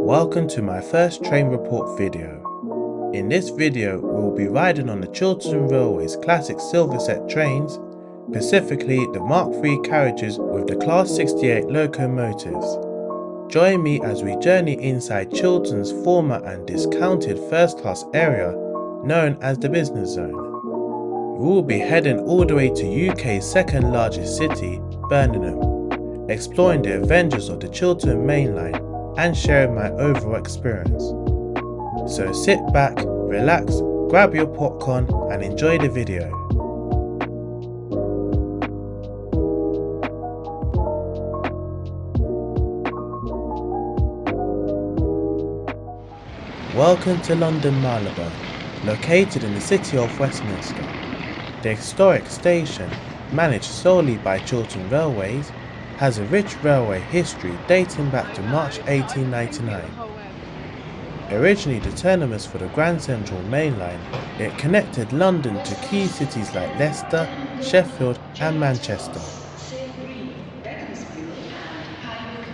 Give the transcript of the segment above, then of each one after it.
Welcome to my first train report video. In this video we will be riding on the Chiltern Railways classic silver set trains, specifically the Mark III carriages with the Class 68 locomotives. Join me as we journey inside Chiltern's former and discounted first class area known as the Business Zone. We will be heading all the way to UK's second largest city, Birmingham, exploring the adventures of the Chiltern Main Line and sharing my overall experience. So sit back, relax, grab your popcorn and enjoy the video. Welcome to London Marylebone, located in the city of Westminster. The historic station, managed solely by Chiltern Railways, has a rich railway history dating back to March 1899. Originally the terminus for the Grand Central Main Line, it connected London to key cities like Leicester, Sheffield and Manchester.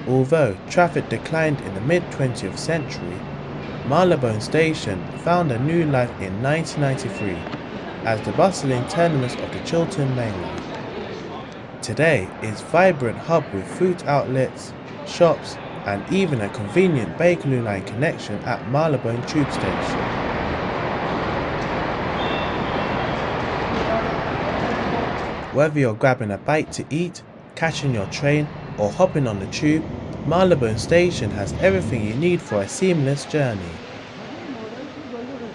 Although traffic declined in the mid-20th century, Marylebone Station found a new life in 1993 as the bustling terminus of the Chiltern Main Line. Today is a vibrant hub with food outlets, shops and even a convenient Bakerloo line connection at Marylebone Tube Station. Whether you're grabbing a bite to eat, catching your train or hopping on the tube, Marylebone Station has everything you need for a seamless journey.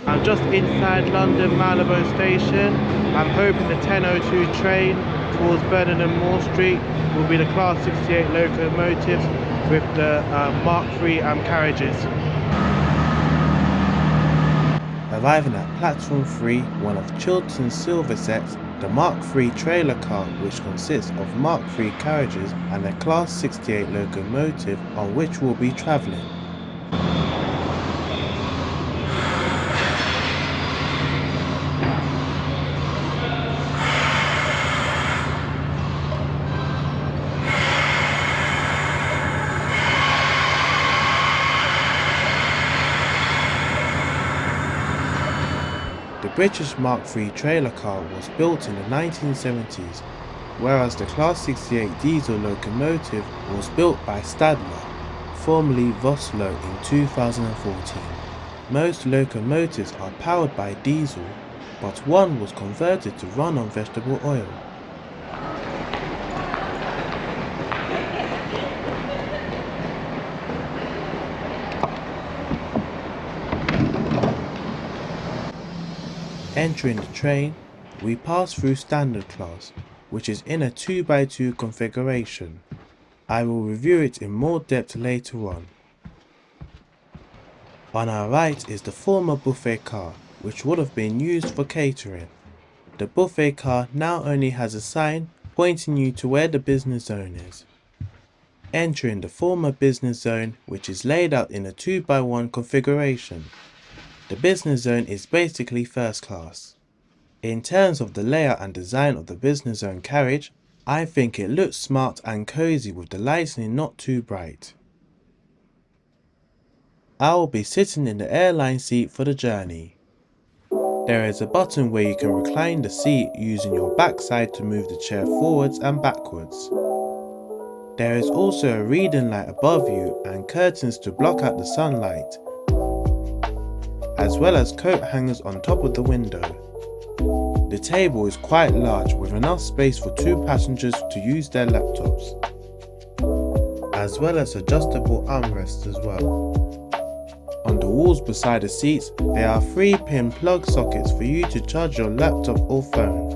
I'm just inside London Marylebone Station. I'm hoping the 10:02 train towards Birmingham Moor Street will be the Class 68 locomotives with the Mark III carriages. Arriving at Platform 3, one of Chiltern's silver sets, the Mark III trailer car, which consists of Mark III carriages and a Class 68 locomotive on which we'll be travelling. The British Mark III trailer car was built in the 1970s, whereas the Class 68 diesel locomotive was built by Stadler, formerly Vossloh, in 2014. Most locomotives are powered by diesel, but one was converted to run on vegetable oil. Entering the train, we pass through standard class, which is in a 2x2 configuration. I will review it in more depth later on. On our right is the former buffet car, which would have been used for catering. The buffet car now only has a sign pointing you to where the business zone is. Entering the former business zone, which is laid out in a 2x1 configuration. The business zone is basically first class. In terms of the layout and design of the business zone carriage, I think it looks smart and cozy with the lighting not too bright. I will be sitting in the airline seat for the journey. There is a button where you can recline the seat using your backside to move the chair forwards and backwards. There is also a reading light above you and curtains to block out the sunlight, as well as coat hangers on top of the window. The table is quite large with enough space for 2 passengers to use their laptops, as well as adjustable armrests as well. On the walls beside the seats, there are 3-pin plug sockets for you to charge your laptop or phone.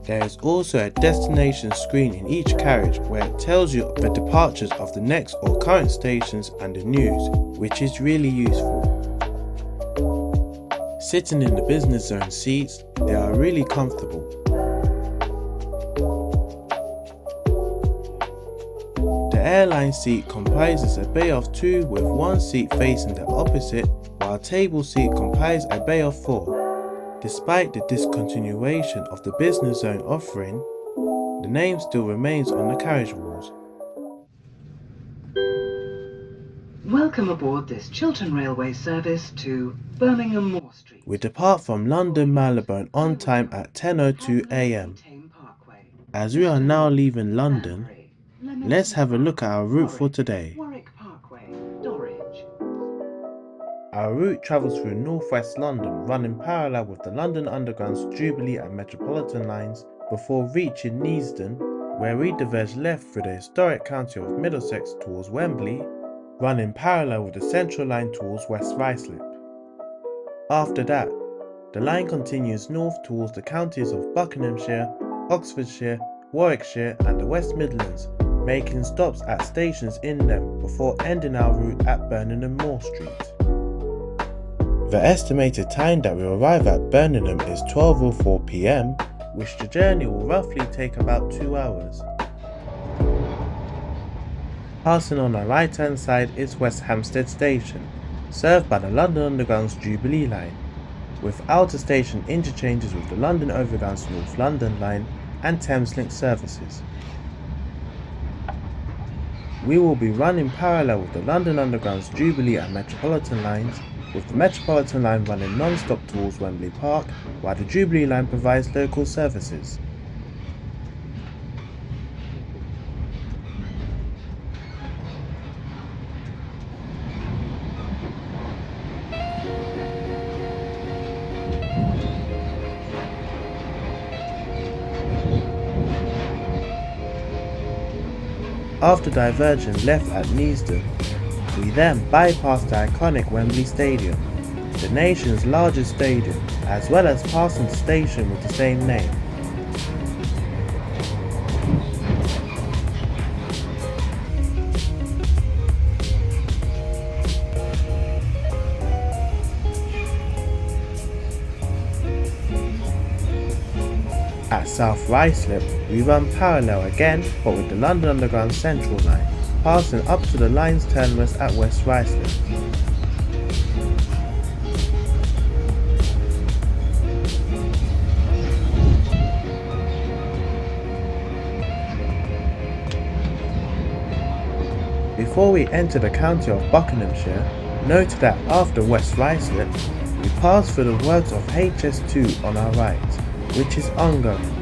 There is also a destination screen in each carriage where it tells you the departures of the next or current stations and the news, which is really useful. Sitting in the business zone seats, they are really comfortable. The airline seat comprises a bay of 2 with 1 seat facing the opposite, while a table seat comprises a bay of 4. Despite the discontinuation of the business zone offering, the name still remains on the carriage walls. Welcome Welcome aboard this Chiltern Railways service to Birmingham Moor Street. We depart from London Marylebone on time at 10:02 AM. As we are now leaving London, let's have a look at our route for today. Our route travels through northwest London, running parallel with the London Underground's Jubilee and Metropolitan lines before reaching Neasden, where we diverge left through the historic county of Middlesex towards Wembley, running parallel with the Central line towards West Ruislip. After that, the line continues north towards the counties of Buckinghamshire, Oxfordshire, Warwickshire and the West Midlands, making stops at stations in them before ending our route at Birmingham Moor Street. The estimated time that we arrive at Birmingham is 12:04 PM, which the journey will roughly take about 2 hours. Passing on our right hand side is West Hampstead Station, served by the London Underground's Jubilee line, with outer station interchanges with the London Overground's North London line and Thameslink services. We will be running parallel with the London Underground's Jubilee and Metropolitan lines, with the Metropolitan line running non-stop towards Wembley Park, while the Jubilee line provides local services. After diverging left at Neasden, we then bypassed the iconic Wembley Stadium, the nation's largest stadium, as well as passing the station with the same name. At South Ruislip, we run parallel again, but with the London Underground Central line, passing up to the line's terminus at West Ruislip. Before we enter the county of Buckinghamshire, note that after West Ruislip, we pass through the works of HS2 on our right, which is ongoing.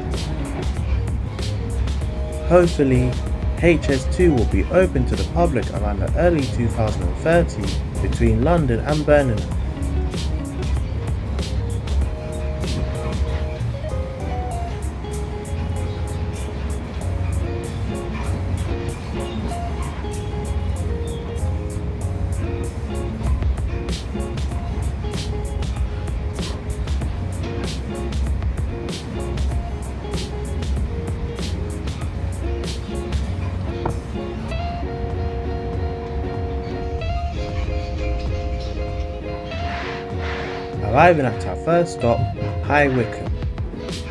Hopefully, HS2 will be open to the public around the early 2030 between London and Birmingham. Arriving at our first stop, High Wycombe.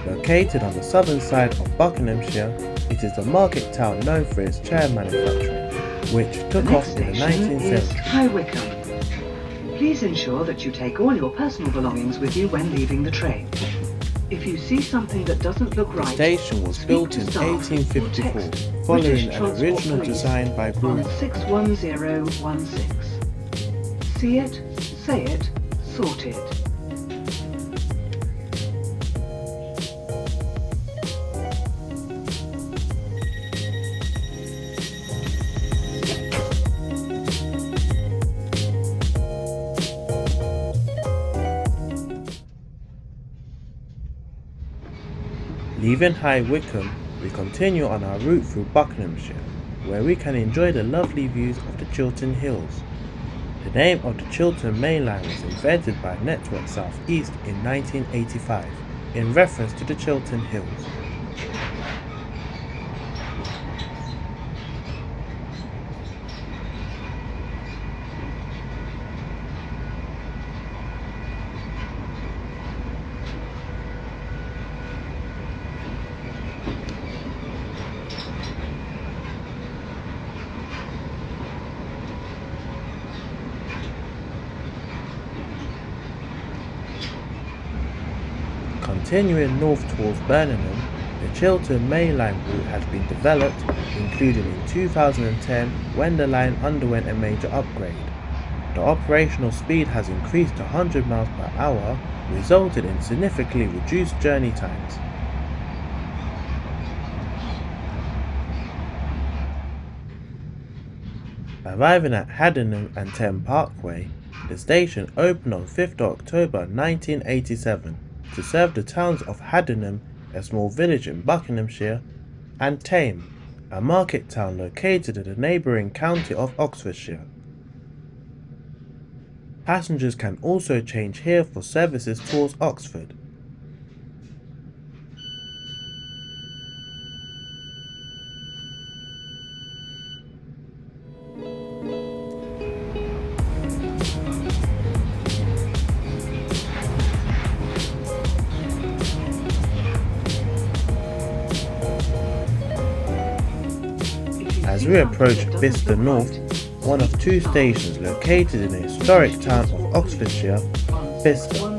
Located on the southern side of Buckinghamshire, it is the market town known for its chair manufacturing, which took off in the 19th century. High Wycombe. Please ensure that you take all your personal belongings with you when leaving the train. If you see something that doesn't look right, the station was built in 1854, following an original design by Moor. 61016. See it, say it, sort it. Leaving High Wycombe, we continue on our route through Buckinghamshire, where we can enjoy the lovely views of the Chiltern Hills. The name of the Chiltern Main Line was invented by Network South East in 1985, in reference to the Chiltern Hills. Continuing north towards Birmingham, the Chiltern Main Line route has been developed, including in 2010 when the line underwent a major upgrade. the operational speed has increased to 100 miles per hour, resulting in significantly reduced journey times. Arriving at Haddenham and Thames Parkway, the station opened on 5th October 1987 to serve the towns of Haddenham, a small village in Buckinghamshire, and Thame, a market town located in the neighbouring county of Oxfordshire. Passengers can also change here for services towards Oxford. As we approach Bicester North, one of two stations located in the historic town of Oxfordshire, Bicester.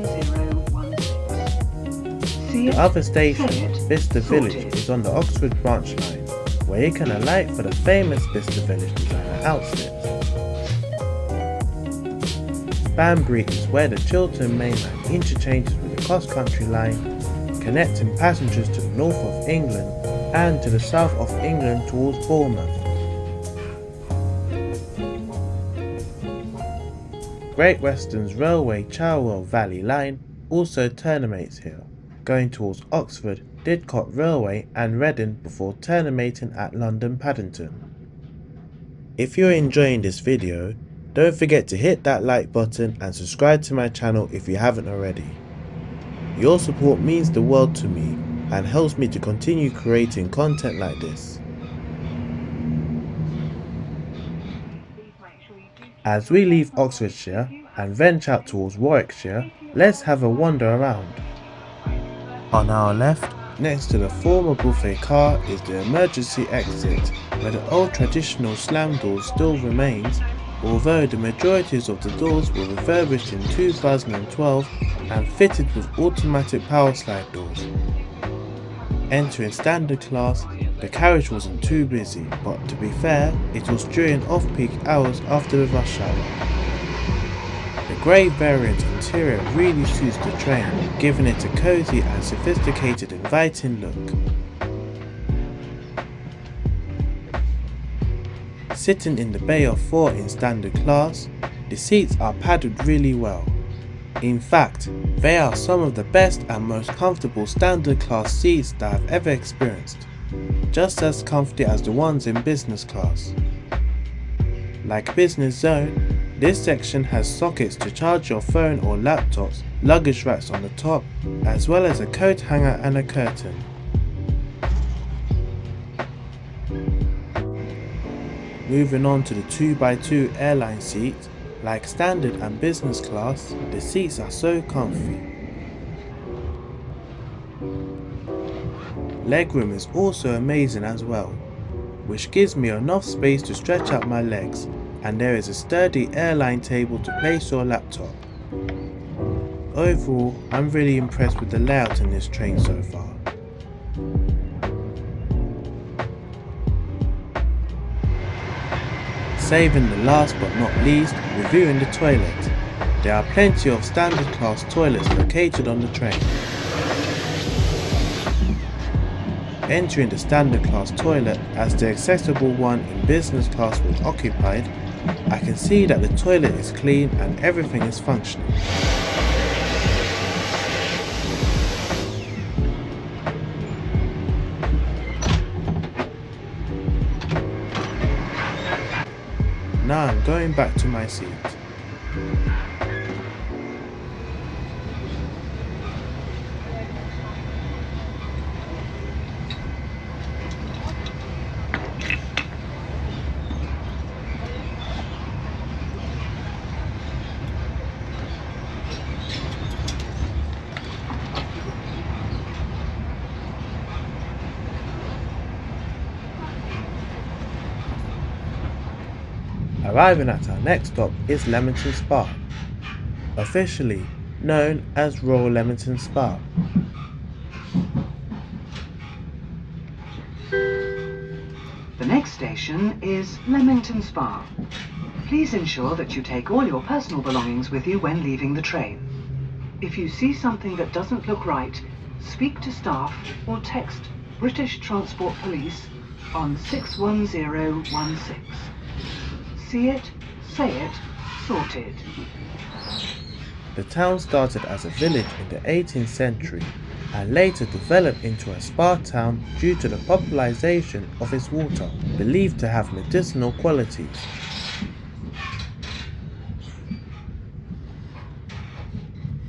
The other station, Bicester Village, is on the Oxford branch line, where you can alight for the famous Bicester Village designer outlet. Banbury is where the Chiltern mainline interchanges with the cross-country line, connecting passengers to the north of England and to the south of England towards Bournemouth. Great Western's Railway Cherwell Valley Line also terminates here, going towards Oxford, Didcot Railway and Reading before terminating at London Paddington. If you're enjoying this video, don't forget to hit that like button and subscribe to my channel if you haven't already. Your support means the world to me and helps me to continue creating content like this. As we leave Oxfordshire and venture out towards Warwickshire, let's have a wander around. On our left, next to the former buffet car, is the emergency exit, where the old traditional slam door still remains, although the majority of the doors were refurbished in 2012 and fitted with automatic power slide doors. Entering standard class, the carriage wasn't too busy, but to be fair, it was during off-peak hours after the rush hour. The grey variant interior really suits the train, giving it a cosy and sophisticated inviting look. Sitting in the bay of 4 in standard class, the seats are padded really well. In fact, they are some of the best and most comfortable standard class seats that I've ever experienced, just as comfy as the ones in business class. Like Business Zone, this section has sockets to charge your phone or laptops, luggage racks on the top, as well as a coat hanger and a curtain. Moving on to the 2x2 airline seat, like standard and business class, the seats are so comfy. Legroom is also amazing as well, which gives me enough space to stretch out my legs, and there is a sturdy airline table to place your laptop. Overall, I'm really impressed with the layout in this train so far. Saving the last but not least, reviewing the toilet. There are plenty of standard class toilets located on the train. Entering the standard class toilet, as the accessible one in business class was occupied, I can see that the toilet is clean and everything is functioning. Now I'm going back to my seat. Arriving at our next stop is Leamington Spa, officially known as Royal Leamington Spa. The next station is Leamington Spa. Please ensure that you take all your personal belongings with you when leaving the train. If you see something that doesn't look right, speak to staff or text British Transport Police on 61016. See it, say it, sorted. The town started as a village in the 18th century and later developed into a spa town due to the popularization of its water, believed to have medicinal qualities.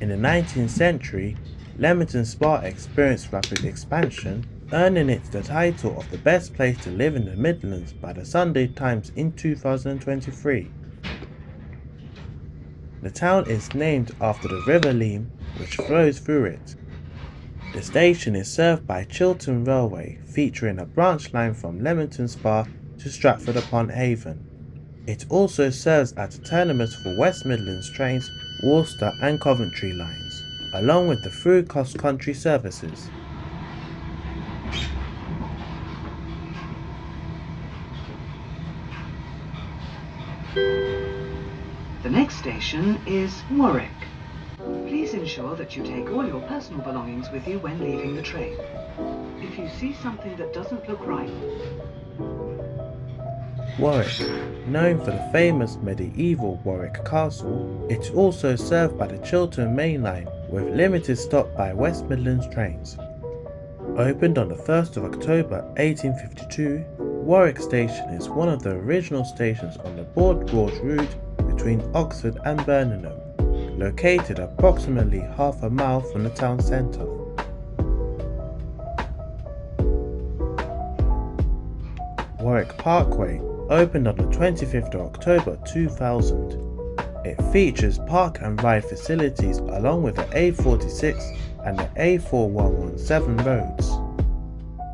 In the 19th century, Leamington Spa experienced rapid expansion, earning it the title of the best place to live in the Midlands by the Sunday Times in 2023. The town is named after the River Leam, which flows through it. The station is served by Chiltern Railway, featuring a branch line from Leamington Spa to Stratford-upon-Avon. It also serves as a terminus for West Midlands trains, Worcester and Coventry lines, along with the through cross-country services. The next station is Warwick. Please ensure that you take all your personal belongings with you when leaving the train. If you see something that doesn't look right, Warwick, known for the famous medieval Warwick Castle, it's also served by the Chiltern Main Line with limited stop by West Midlands trains. Opened on the 1st of October 1852, Warwick Station is one of the original stations on the broad gauge route between Oxford and Birmingham, located approximately half a mile from the town centre. Warwick Parkway opened on the 25th of October 2000. It features park and ride facilities along with the A46 and the A4117 roads.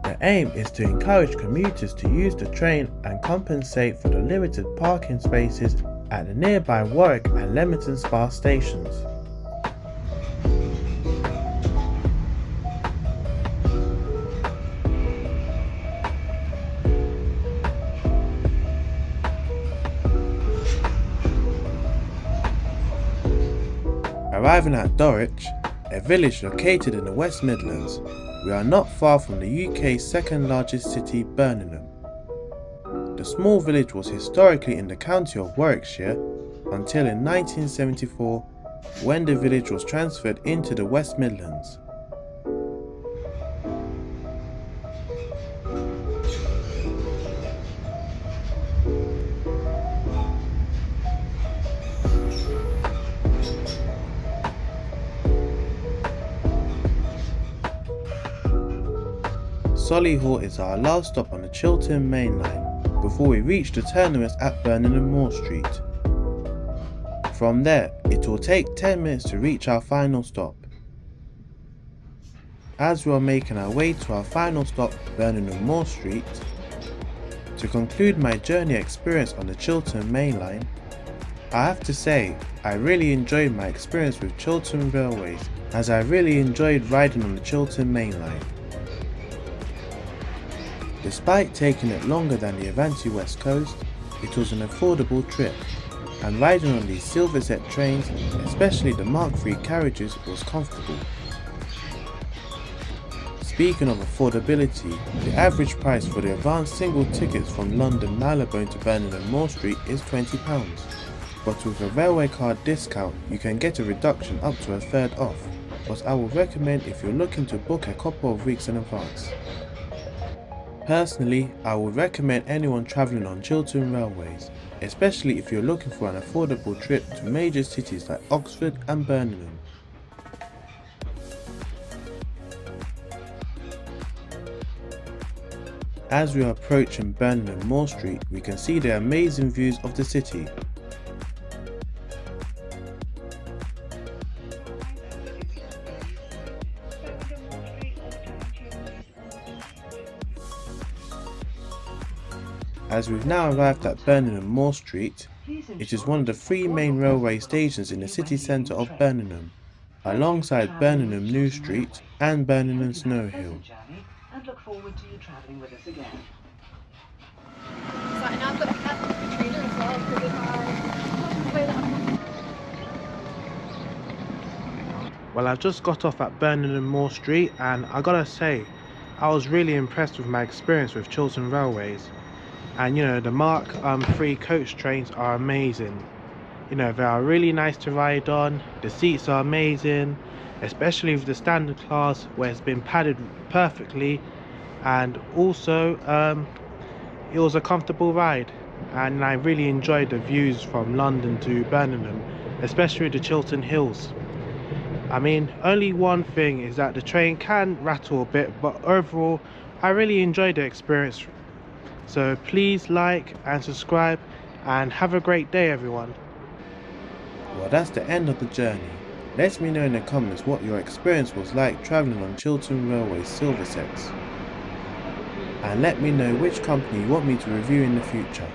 The aim is to encourage commuters to use the train and compensate for the limited parking spaces at the nearby Warwick and Leamington Spa stations. Arriving at Dulwich, a village located in the West Midlands, we are not far from the UK's second largest city, Birmingham. The small village was historically in the county of Warwickshire until in 1974, when the village was transferred into the West Midlands. Solihull is our last stop on the Chiltern Main Line before we reach the terminus at Birmingham Moor Street. From there, it will take 10 minutes to reach our final stop. As we are making our way to our final stop, Birmingham Moor Street, to conclude my journey experience on the Chiltern Main Line, I have to say I really enjoyed my experience with Chiltern Railways, as I really enjoyed riding on the Chiltern Main Line. Despite taking it longer than the Avanti West Coast, it was an affordable trip, and riding on these Silverset trains, especially the Mark III carriages, was comfortable. Speaking of affordability, the average price for the advanced single tickets from London Marylebone to Birmingham Moor Street is £20, but with a railway card discount you can get a reduction up to a third off, but I would recommend if you're looking to book a couple of weeks in advance. Personally, I would recommend anyone travelling on Chiltern Railways, especially if you're looking for an affordable trip to major cities like Oxford and Birmingham. As we are approaching Birmingham Moor Street, we can see the amazing views of the city. As we've now arrived at Birmingham Moor Street, it is one of the three main railway stations in the city centre of Birmingham, alongside Birmingham New Street and Birmingham Snow Hill. And look forward to you travelling with us again. So, and I've got a cat with Katrina as well, because of our Well, I've just got off at Birmingham Moor Street, and I gotta say, I was really impressed with my experience with Chiltern Railways. And you know, the Mark 3 coach trains are amazing. You know, they are really nice to ride on, the seats are amazing, especially with the standard class where it's been padded perfectly, and also it was a comfortable ride, and I really enjoyed the views from London to Birmingham, especially the Chiltern Hills. I mean, only one thing is that the train can rattle a bit, but overall I really enjoyed the experience. So please like and subscribe, and have a great day everyone. Well, that's the end of the journey. Let me know in the comments what your experience was like travelling on Chiltern Railways Silver Sets. And let me know which company you want me to review in the future.